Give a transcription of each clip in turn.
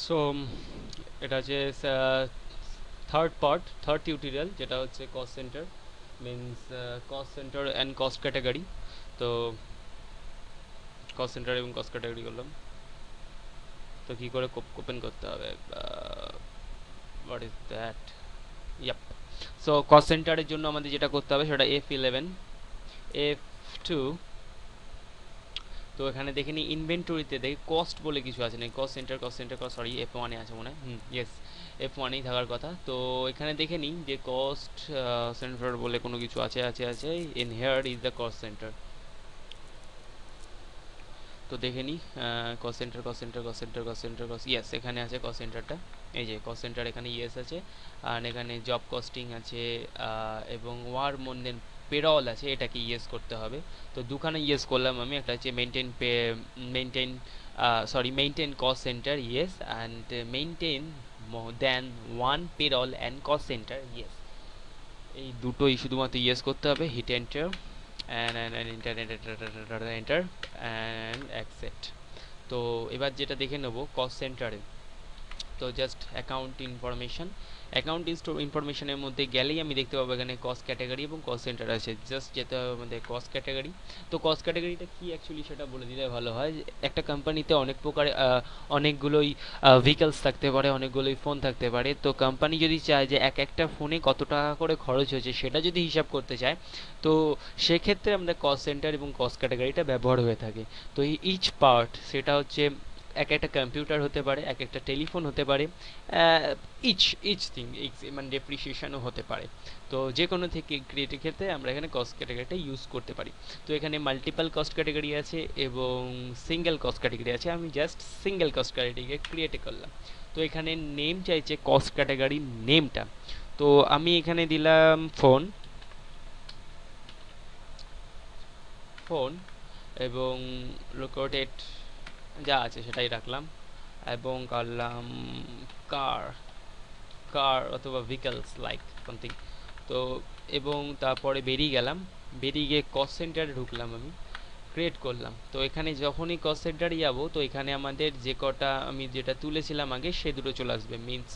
So এটা হচ্ছে third tutorial, যেটা হচ্ছে cost centre means cost centre and cost category. তো কস্ট সেন্টার এবং কস্ট ক্যাটাগরি করলাম। তো কী করে ওপেন করতে হবে, what is that, yup. So cost সেন্টারের জন্য আমাদের যেটা করতে হবে সেটা F11, F2। তো এখানে দেখে নিই ইনভেন্টরিতে দেখি কস্ট বলে কিছু আছে নাকি, কস্ট সেন্টার সরি F1-এ আছে মনে হয়, ইয়েস F1-এই থাকার কথা। তো এখানে দেখে নিই যে কস্ট সেন্টার বলে কোনো কিছু আছে in here is the cost centre. তো দেখে নিই কস্ট সেন্টার ইয়েস, এখানে আছে কস্ট সেন্টারটা। এই যে কস্ট সেন্টার এখানে ইয়েস আছে, আর এখানে জব কস্টিং আছে, এবং ওয়ার মন্দেন পেরল আছে, এটাকে ইয়েস করতে হবে। তো দুখানে ইয়েস করলাম আমি, একটা হচ্ছে maintain maintain cost centre yes, and maintain then one payroll and cost centre yes. এই দুটোই শুধুমাত্র ইয়েস করতে হবে, hit enter enter and accept. তো এবার যেটা দেখে নেব কস্ট সেন্টারে, তো জাস্ট অ্যাকাউন্ট ইনফরমেশনের মধ্যে গেলেই আমি দেখতে পাবো এখানে কস্ট ক্যাটাগরি এবং কস্ট সেন্টার আছে। জাস্ট যেতে হবে আমাদের কস্ট ক্যাটাগরি। তো কস্ট ক্যাটাগরিটা কি অ্যাকচুয়ালি সেটা বলে দিলে ভালো হয়। একটা কোম্পানিতে অনেক প্রকার অনেকগুলোই ভেহিকলস থাকতে পারে, অনেকগুলোই ফোন থাকতে পারে। তো কোম্পানি যদি চায় যে এক একটা ফোনে কত টাকা করে খরচ হয়েছে সেটা যদি হিসাব করতে চায়, তো সেক্ষেত্রে আমাদের কস্ট সেন্টার এবং কস্ট ক্যাটাগরিটা ব্যবহার হয়ে থাকে। তো ইচ পার্ট সেটা হচ্ছে এক একটা কম্পিউটার হতে পারে, এক একটা টেলিফোন হতে পারে, ইচ ইচ থিং মানে ডেপ্রিসিয়েশনও হতে পারে। তো যে কোনো থেকে ক্রিয়েটের ক্ষেত্রে আমরা এখানে কস্ট ক্যাটাগরিটা ইউজ করতে পারি। তো এখানে মাল্টিপল কস্ট ক্যাটাগরি আছে এবং সিঙ্গেল কস্ট ক্যাটাগরি আছে, আমি just single cost category create করলাম। তো এখানে নেম চাইছে কস্ট ক্যাটাগরির নেমটা। তো আমি এখানে দিলাম ফোন ফোন এবং লোকেটেড যা আছে সেটাই রাখলাম, এবং করলাম কার কার অথবা ভেহিকলস লাইক সামথিং। তো এবং তারপরে বেরিয়ে গেলাম, বেরিয়ে গিয়ে কস্ট সেন্টারে ঢুকলাম, আমি ক্রিয়েট করলাম। তো এখানে যখনই কস্ট সেন্টারে যাবো, তো এখানে আমাদের যে কটা আমি যেটা তুলেছিলাম আগে সে দুটো চলে আসবে, means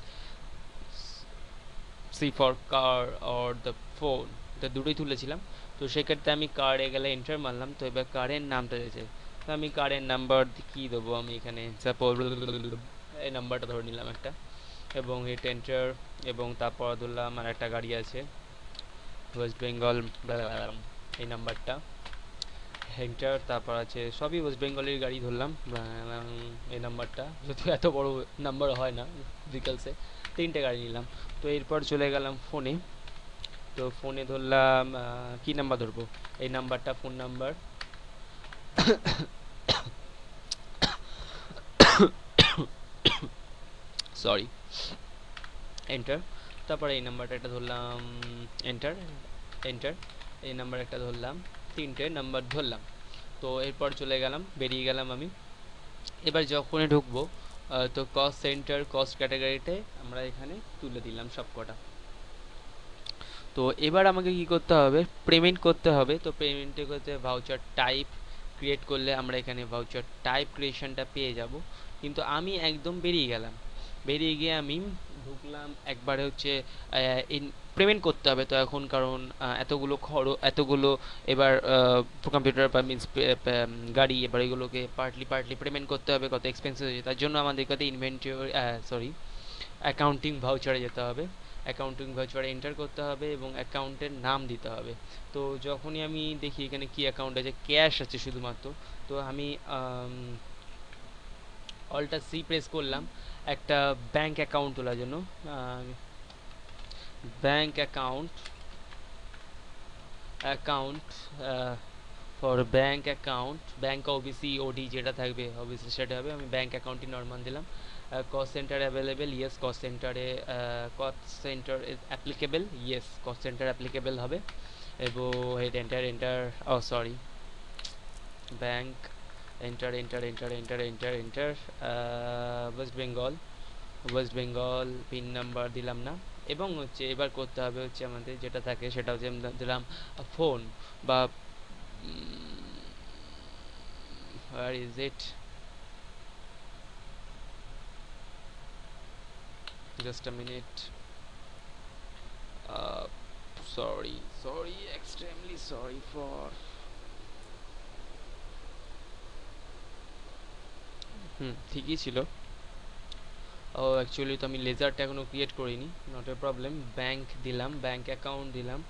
C for car or the phone, এটা দুটোই তুলেছিলাম। তো সেক্ষেত্রে আমি কারে গেলে এন্টার মারলাম, তো এবার কারের নামটা দিয়েছে। তো আমি কারের নাম্বার কী দেবো, আমি এখানে সাপোজ এই নাম্বারটা ধরে নিলাম একটা, এবং হিট এন্টার, এবং তারপর ধরলাম আর একটা গাড়ি আছে ওয়েস্ট বেঙ্গল, এই নাম্বারটা এন্টার, তারপর আছে সবই ওয়েস্ট বেঙ্গলের গাড়ি ধরলাম, এই নাম্বারটা, যদিও এত বড় নাম্বার হয় না ভেহিকলসে, তিনটে গাড়ি নিলাম। তো এরপর চলে গেলাম ফোনে। তো ফোনে ধরলাম কী নাম্বার ধরবো, এই নাম্বারটা ফোন নাম্বার, সরি, এন্টার। তারপরে এই নাম্বারটা একটা ধরলাম, এন্টার এন্টার, এই নাম্বার একটা ধরলাম, তিনটে নাম্বার ধরলাম। তো এরপর চলে গেলাম, বেরিয়ে গেলাম আমি। এবার যখনই ঢুকবো, তো কস্ট সেন্টার কস্ট ক্যাটাগরিতে আমরা এখানে তুলে দিলাম সব কটা। তো এবার আমাকে কি করতে হবে, পেমেন্ট করতে হবে। তো পেমেন্টে করতে ভাউচার টাইপ ক্রিয়েট করলে আমরা এখানে ভাউচার টাইপ ক্রিয়েশনটা পেয়ে যাব। কিন্তু আমি একদম বেরিয়ে গেলাম, বেরিয়ে গিয়ে আমি ঢুকলাম একবারে হচ্ছে পেমেন্ট করতে হবে। তো এখন কারণ এতগুলো এবার কম্পিউটার বা মিনস গাড়ি, এবার এগুলোকে পার্টলি পেমেন্ট করতে হবে, কত এক্সপেন্সিভ হয়েছে, তার জন্য আমাদের কাছে অ্যাকাউন্টিং ভাউচারে যেতে হবে। অ্যাকাউন্টিং ভাউচারে এন্টার করতে হবে এবং অ্যাকাউন্টের নাম দিতে হবে। তো যখনই আমি দেখি এখানে কি অ্যাকাউন্ট আছে, ক্যাশ আছে শুধুমাত্র, তো আমি অলটা সি প্রেস করলাম একটা ব্যাংক অ্যাকাউন্ট তোলার জন্য। Bank account for bank account, bank OBC OD যেটা থাকবে অবভিয়াসলি সেটা হবে। আমি ব্যাংক অ্যাকাউন্টই নর্মাল দিলাম। Cost centre available, yes cost centre is applicable, yes cost centre applicable হবে। এবং head enter enter, oh sorry, bank enter West Bengal pin number দিলাম না। এবং হচ্ছে এবার করতে হবে হচ্ছে আমাদের যেটা থাকে সেটা হচ্ছে দিলাম ফোন বা where is it, just a minute, sorry sorry, extremely sorry for, ঠিকই ছিল। ও অ্যাকচুয়ালি তো আমি লেজারটা এখনো ক্রিয়েট করিনি, নট এ প্রবলেম। ব্যাংক দিলাম, ব্যাংক অ্যাকাউন্ট দিলাম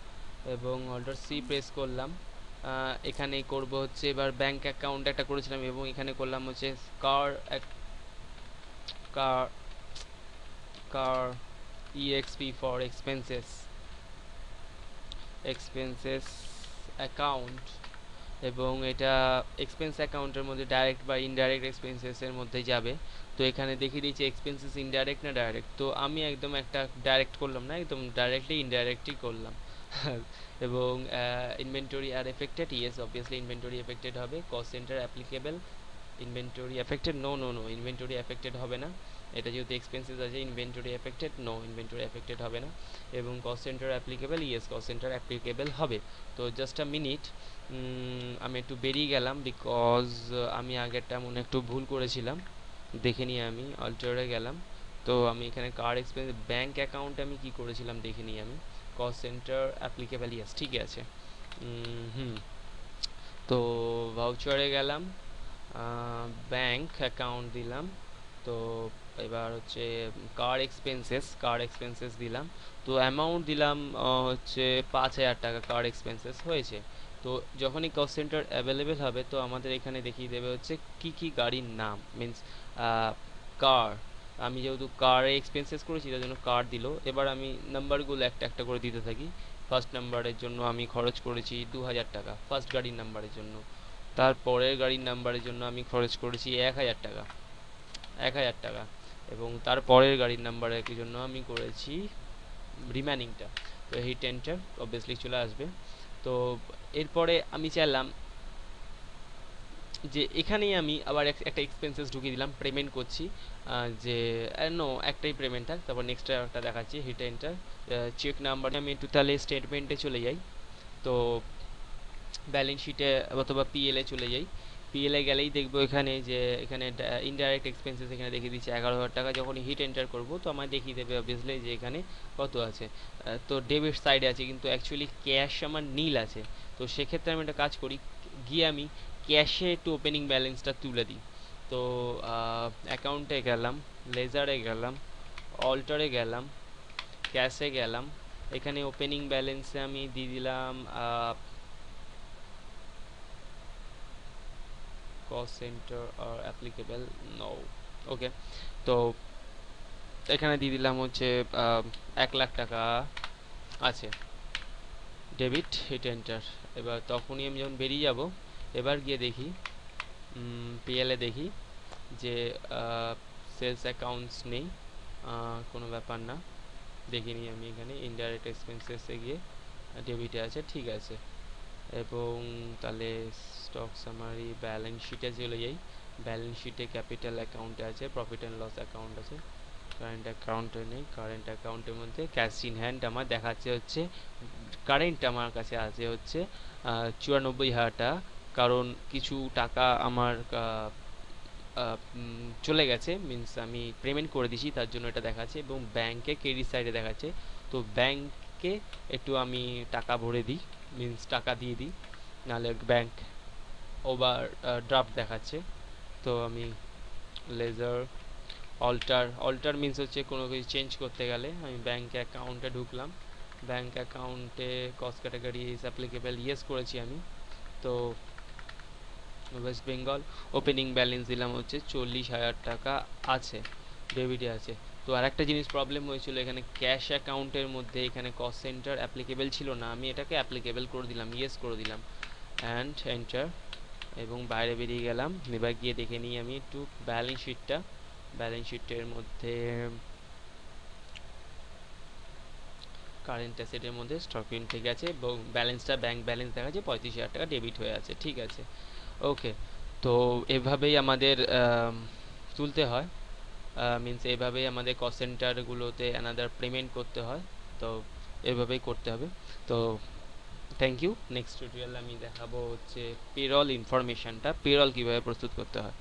এবং অল্টার সি প্রেস করলাম। এখানে করব হচ্ছে এবার ব্যাংক অ্যাকাউন্ট একটা করেছিলাম এবং এখানে করলাম হচ্ছে car car car EXP for expenses, expenses account. এবং এটা এক্সপেন্স অ্যাকাউন্টের মধ্যে ডাইরেক্ট বা ইনডাইরেক্ট এক্সপেন্সেসের মধ্যে যাবে। তো এখানে দেখিয়ে দিয়েছে এক্সপেন্সেস ইনডাইরেক্ট না ডাইরেক্ট, তো আমি একদম একটা ডাইরেক্ট করলাম না, একদম ডাইরেক্টলি ইনডাইরেক্টই করলাম। এবং inventory are affected, yes obviously inventory affected হবে। Cost centre applicable, inventory affected, no no no, inventory affected হবে না। এটা যেহেতু এক্সপেন্সেস আছে, inventory affected, no inventory affected হবে না। এবং cost centre applicable, yes cost centre applicable হবে। তো জাস্ট আ মিনিট, আমি একটু বেরিয়ে গেলাম বিকজ আমি আগেরটা মনে একটু ভুল করেছিলাম, দেখে নিয়ে আমি অল্টারে গেলাম। তো আমি এখানে কার্ড এক্সপেন্স ব্যাংক অ্যাকাউন্টে আমি কি করেছিলাম দেখে নিই আমি। কস্ট সেন্টার অ্যাপ্লিকেবল, ইয়েস ঠিক আছে। হুম, তো ভাউচারে গেলাম, ব্যাংক অ্যাকাউন্ট দিলাম। তো এবার হচ্ছে কার্ড এক্সপেন্সেস দিলাম। তো অ্যামাউন্ট দিলাম হচ্ছে 5,000 টাকা কার্ড এক্সপেন্সেস হয়েছে। তো যখনই কস্ট সেন্টার অ্যাভেলেবেল হবে তো আমাদের এখানে দেখিয়ে দেবে হচ্ছে কি কি গাড়ির নাম, মিন্স কার। আমি যেহেতু কারে এক্সপেন্সেস করেছি তার জন্য কার দিল। এবার আমি নাম্বারগুলো একটা একটা করে দিতে থাকি। ফার্স্ট নাম্বারের জন্য আমি খরচ করেছি 2,000 টাকা, ফার্স্ট গাড়ির নাম্বারের জন্য। তারপরের গাড়ির নাম্বারের জন্য আমি খরচ করেছি 1,000 টাকা, 1,000 টাকা। এবং তারপরের গাড়ির নাম্বারের জন্য আমি করেছি রিমেনিংটা। তো হিট এন্টার অবভিয়াসলি চলে আসবে। তো এরপরে আমি চাইলাম যে এখানেই আমি আবার একটা এক্সপেন্সেস ঢুকিয়ে দিলাম, পেমেন্ট করছি যে নো একটাই পেমেন্ট থাক, তারপর নেক্সট একটা দেখাচ্ছি হিট এন্টার। চেক নাম্বার আমি একটু তাহলে স্টেটমেন্টে চলে যাই। তো ব্যালেন্স শিটে অথবা পিএলে চলে যাই। পিএলে গেলেই দেখবো এখানে যে এখানে ইনডাইরেক্ট এক্সপেন্সেস এখানে দেখিয়ে দিচ্ছে 11,000 টাকা। যখন হিট এন্টার করবো তো আমায় দেখিয়ে দেবে অবভিয়াসলি যে এখানে কত আছে। তো ডেবিট সাইডে আছে কিন্তু অ্যাকচুয়ালি ক্যাশ আমার নীল আছে। তো সেক্ষেত্রে আমি একটা কাজ করি, গিয়ে আমি ক্যাশে একটু ওপেনিং ব্যালেন্সটা তুলে দিই। তো অ্যাকাউন্টে গেলাম, লেজারে গেলাম, অল্টারে গেলাম, ক্যাশে গেলাম। এখানে ওপেনিং ব্যালেন্সে আমি দিয়ে দিলাম cost center are applicable, no, ওকে। তো এখানে দিয়ে দিলাম হচ্ছে 1,00,000 টাকা আছে, ডেবিট, হিট এন্টার। এবার তখনই আমি যখন বেরিয়ে যাব, এবার গিয়ে দেখি পিএলে দেখি যে সেলস অ্যাকাউন্টস নেই, কোনো ব্যাপার না, দেখিনি আমি এখানে ইনডাইরেক্ট এক্সপেন্সেসে গিয়ে ডেবিটে আছে, ঠিক আছে। এবং তাহলে স্টক সামারি ব্যালেন্স শিটে চলে যাই। ব্যালেন্স শিটে ক্যাপিটাল অ্যাকাউন্টে আছে, প্রফিট অ্যান্ড লস অ্যাকাউন্ট আছে, কারেন্ট অ্যাকাউন্টে নেই। কারেন্ট অ্যাকাউন্টের মধ্যে ক্যাশ ইন হ্যান্ড আমার দেখাচ্ছে হচ্ছে, কারেন্ট আমার কাছে আছে হচ্ছে 94,000 টাকা। কারণ কিছু টাকা আমার চলে গেছে, মিন্স আমি পেমেন্ট করে দিয়েছি তার জন্য এটা দেখাচ্ছে। এবং ব্যাংকে ক্রেডিট সাইডে দেখাচ্ছে। তো ব্যাংকে একটু আমি টাকা ভরে দিই, মিন্স টাকা দিয়ে দিই, নাহলে ব্যাংক ওভার ড্রাফট দেখাচ্ছে। তো আমি লেজার অল্টার, অল্টার মিন্স হচ্ছে কোনো কিছু চেঞ্জ করতে গেলে আমি ব্যাংক অ্যাকাউন্টে ঢুকলাম। ব্যাংক অ্যাকাউন্টে cost category is applicable, yes করেছি আমি। তো ওয়েস্ট বেঙ্গল ওপেনিং ব্যালেন্স দিলাম হচ্ছে 40,000 টাকা আছে, ডেবিটে আছে। তো আর একটা জিনিস প্রবলেম হয়েছিল, এখানে ক্যাশ অ্যাকাউন্টের মধ্যে এখানে কস্ট সেন্টার অ্যাপ্লিকেবল ছিল না, আমি এটাকে অ্যাপ্লিকেবল করে দিলাম, ইয়েস করে দিলাম অ্যান্ড এন্টার। এবং বাইরে বেরিয়ে গেলাম। এবার গিয়ে দেখে নিই আমি একটু ব্যালেন্স শিটটা। ব্যালেন্স শিটের মধ্যে কারেন্ট অ্যাসেটের মধ্যে স্টক ইন ঠিক আছে এবং ব্যালেন্সটা ব্যাংক ব্যালেন্স দেখাচ্ছে 35,000 টাকা ডেবিট হয়ে আছে, ঠিক আছে ওকে। তো এভাবেই আমাদের তুলতে হয়, মিন্স এভাবেই আমাদের কস্ট সেন্টারগুলোতে অ্যানাদার পেমেন্ট করতে হয়। তো এভাবেই করতে হবে। তো থ্যাংক ইউ। নেক্সট টিউটোরিয়ালে আমি দেখাবো হচ্ছে পেরল ইনফরমেশনটা, পেরল কীভাবে প্রস্তুত করতে হয়।